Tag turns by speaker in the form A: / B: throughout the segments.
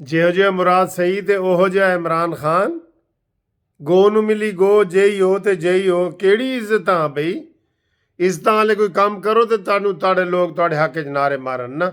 A: ਜਿਹੋ ਜਿਹਾ ਮੁਰਾਦ ਸਈ ਤੇ ਉਹੋ ਜਿਹਾ ਇਮਰਾਨ ਖਾਨ। ਗੋ ਨੂੰ ਮਿਲੀ ਗੋ, ਜਈ ਹੋ ਤੇ ਜਈ ਹੋ। ਕਿਹੜੀ ਇੱਜ਼ਤਾਂ ਬਈ? ਇੱਜ਼ਤਾਂ ਵਾਲੇ ਕੋਈ ਕੰਮ ਕਰੋ ਤੇ ਤੁਹਾਨੂੰ ਤੁਹਾਡੇ ਲੋਕ ਤੁਹਾਡੇ ਹੱਕ 'ਚ ਨਾਰੇ ਮਾਰਨ ਨਾ।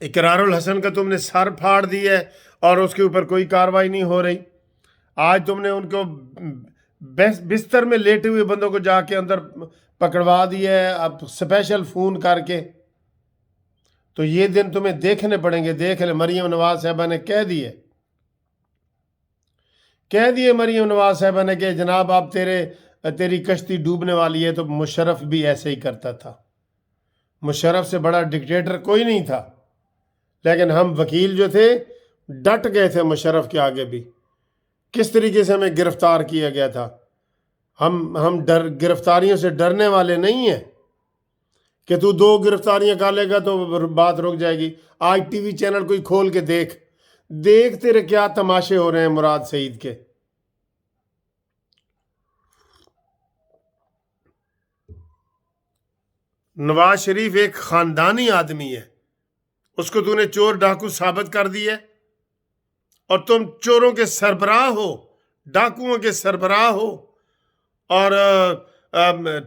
A: اقرار الحسن کا تم نے سر پھاڑ دیا ہے اور اس کے اوپر کوئی کاروائی نہیں ہو رہی. آج تم نے ان کو بستر میں لیٹے ہوئے بندوں کو جا کے اندر پکڑوا دیا ہے اب اسپیشل فون کر کے. تو یہ دن تمہیں دیکھنے پڑیں گے. دیکھ لے, مریم نواز صاحبہ نے کہہ دیے مریم نواز صاحبہ نے کہ جناب اب تیری کشتی ڈوبنے والی ہے. تو مشرف بھی ایسے ہی کرتا تھا. مشرف سے بڑا ڈکٹیٹر کوئی نہیں تھا, لیکن ہم وکیل جو تھے ڈٹ گئے تھے مشرف کے آگے بھی. کس طریقے سے ہمیں گرفتار کیا گیا تھا. ہم گرفتاریوں سے ڈرنے والے نہیں ہیں کہ تو 2 گرفتاریاں کر لے گا تو بات رک جائے گی. آج ٹی وی چینل کوئی کھول کے دیکھ تیرے کیا تماشے ہو رہے ہیں مراد سعید کے. نواز شریف ایک خاندانی آدمی ہے, اس کو تو نے چور ڈاکو ثابت کر دی ہے, اور تم چوروں کے سربراہ ہو, ڈاکوؤں کے سربراہ ہو, اور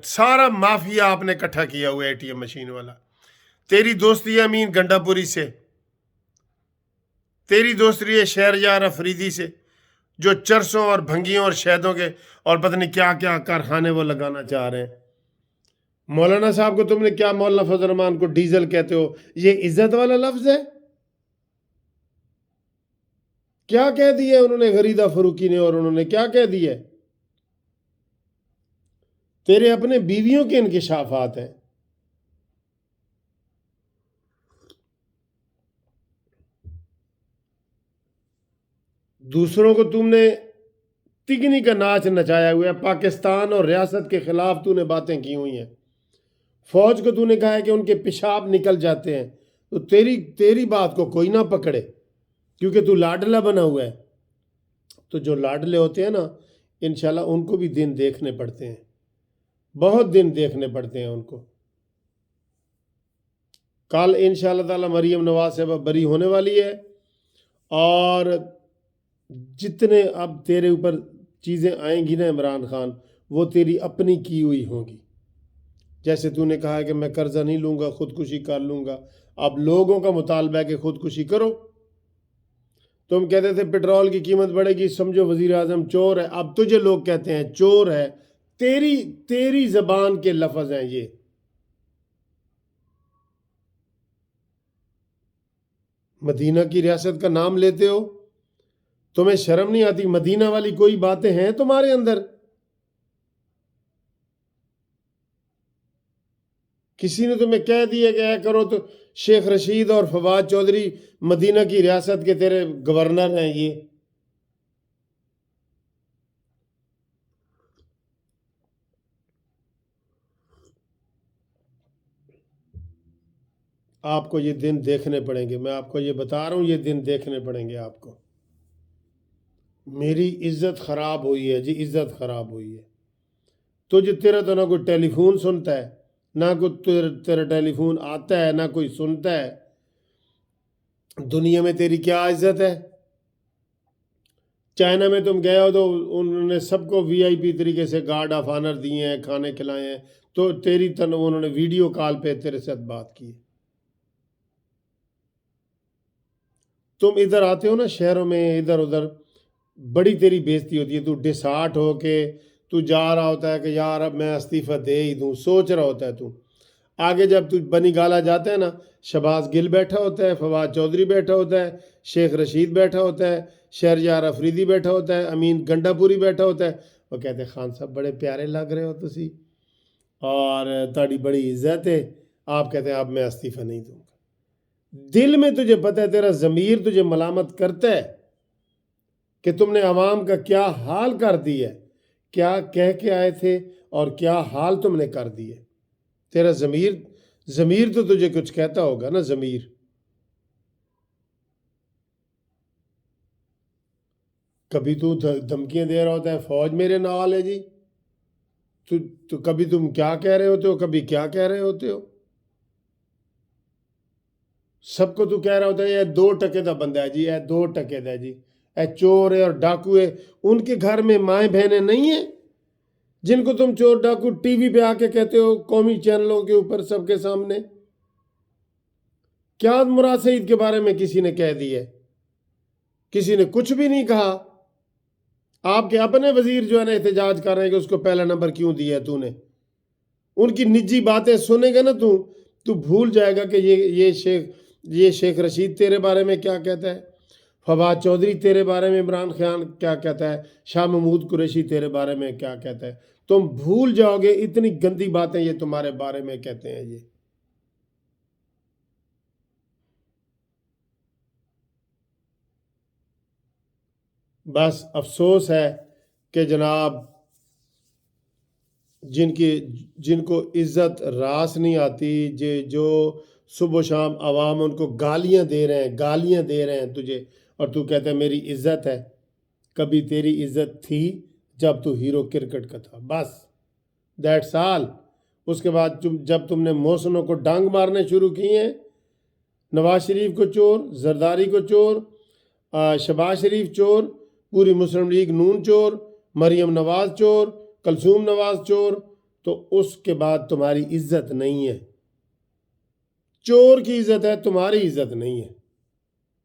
A: سارا مافیا آپ نے اکٹھا کیا ہوا ہے ATM مشین والا. تیری دوستی ہے امین گنڈا پوری سے, تیری دوستی ہے شہریار افریدی سے, جو چرسوں اور بھنگیوں اور شہدوں کے اور پتہ نہیں کیا کیا کارخانے وہ لگانا چاہ رہے ہیں. مولانا صاحب کو تم نے کیا مولانا فضل الرحمان کو ڈیزل کہتے ہو, یہ عزت والا لفظ ہے؟ کیا کہہ دیا انہوں نے غریدہ فروکی نے, اور انہوں نے کیا کہہ دیا؟ تیرے اپنے بیویوں کے انکشافات ہیں. دوسروں کو تم نے تگنی کا ناچ نچایا ہوا ہے. پاکستان اور ریاست کے خلاف تو نے باتیں کی ہوئی ہیں. فوج کو تو نے کہا ہے کہ ان کے پیشاب نکل جاتے ہیں. تو تیری بات کو کوئی نہ پکڑے, کیونکہ تو لاڈلا بنا ہوا ہے. تو جو لاڈلے ہوتے ہیں نا, انشاءاللہ ان کو بھی دن دیکھنے پڑتے ہیں, بہت دن دیکھنے پڑتے ہیں ان کو. کل انشاءاللہ تعالی مریم نواز صاحبہ بری ہونے والی ہے, اور جتنے اب تیرے اوپر چیزیں آئیں گی نا عمران خان, وہ تیری اپنی کی ہوئی ہوں گی. جیسے تو نے کہا کہ میں قرضہ نہیں لوں گا, خودکشی کر لوں گا. اب لوگوں کا مطالبہ ہے کہ خودکشی کرو. تم کہتے تھے پیٹرول کی قیمت بڑھے گی, سمجھو وزیر اعظم چور ہے. اب تجھے لوگ کہتے ہیں چور ہے. تیری زبان کے لفظ ہیں یہ. مدینہ کی ریاست کا نام لیتے ہو, تمہیں شرم نہیں آتی؟ مدینہ والی کوئی باتیں ہیں تمہارے اندر؟ کسی نے تمہیں کہہ دیا کہ اے کرو تو شیخ رشید اور فواد چودھری مدینہ کی ریاست کے تیرے گورنر ہیں. یہ آپ کو یہ دن دیکھنے پڑیں گے. میں آپ کو یہ بتا رہا ہوں, یہ دن دیکھنے پڑیں گے آپ کو. میری عزت خراب ہوئی ہے جی, عزت خراب ہوئی ہے. تیرا تو نہ کوئی ٹیلی فون سنتا ہے, نہ کوئی تیرا ٹیلی فون آتا ہے, نہ کوئی سنتا ہے. دنیا میں تیری کیا عزت ہے؟ چائنا میں تم گئے ہو تو انہوں نے سب کو VIP طریقے سے گارڈ آف آنر دیے ہیں, کھانے کھلائے ہیں. تو انہوں نے ویڈیو کال پہ تیرے ساتھ بات کی. تم ادھر آتے ہو نا شہروں میں, ادھر ادھر بڑی تیری بےزتی ہوتی ہے. تو ڈسہارٹ ہو کے تو جا رہا ہوتا ہے کہ یار اب میں استعفیٰ دے ہی دوں, سوچ رہا ہوتا ہے تو. آگے جب تو بنی گالا جاتا ہے نا, شہباز گل بیٹھا ہوتا ہے, فواد چودھری بیٹھا ہوتا ہے, شیخ رشید بیٹھا ہوتا ہے, شہریار افریدی بیٹھا ہوتا ہے, امین گنڈا پوری بیٹھا ہوتا ہے. وہ کہتے ہیں خان صاحب بڑے پیارے لگ رہے ہو تسی, اور تاری بڑی عزت ہے. آپ کہتے ہیں اب میں استعفیٰ نہیں دوں گا. دل میں تجھے پتہ ہے, تیرا ضمیر تجھے ملامت کرتا ہے کہ تم نے عوام کا کیا حال کر دیا ہے. کیا کہہ کے آئے تھے اور کیا حال تم نے کر دیے. تیرا ضمیر تو تجھے کچھ کہتا ہوگا نا. ضمیر کبھی تو دھمکیاں دے رہا ہوتا ہے فوج میرے نال ہے جی, تو کبھی تم کیا کہہ رہے ہوتے ہو, کبھی کیا کہہ رہے ہوتے ہو. سب کو تو کہہ رہا ہوتا ہے یہ 2% دا بندہ ہے جی, یہ 2% دا جی, اے چور ہے اور ڈاکو ہے. ان کے گھر میں مائیں بہنیں نہیں ہیں جن کو تم چور ڈاکو ٹی وی پہ آ کے کہتے ہو قومی چینلوں کے اوپر سب کے سامنے؟ کیا مراد سعید کے بارے میں کسی نے کہہ دی ہے؟ کسی نے کچھ بھی نہیں کہا. آپ کے اپنے وزیر جو ہے نا احتجاج کر رہے ہیں کہ اس کو پہلا نمبر کیوں دیا ہے تو نے. ان کی نجی باتیں سنے گا نا تو بھول جائے گا کہ یہ شیخ رشید تیرے بارے میں کیا کہتا ہے، فواد چودھری تیرے بارے میں عمران خان کیا کہتا ہے، شاہ محمود قریشی تیرے بارے میں کیا کہتا ہے. تم بھول جاؤ گے، اتنی گندی باتیں یہ تمہارے بارے میں کہتے ہیں. یہ بس افسوس ہے کہ جناب جن کو عزت راس نہیں آتی، جو صبح و شام عوام ان کو گالیاں دے رہے ہیں تجھے، اور تو کہتا ہے میری عزت ہے. کبھی تیری عزت تھی جب تو ہیرو کرکٹ کا تھا، بس دیٹس آل. اس کے بعد جب تم نے محسنوں کو ڈانگ مارنے شروع کیے ہیں، نواز شریف کو چور، زرداری کو چور، شہباز شریف چور، پوری مسلم لیگ نون چور، مریم نواز چور، کلثوم نواز چور، تو اس کے بعد تمہاری عزت نہیں ہے. چور کی عزت ہے، تمہاری عزت نہیں ہے.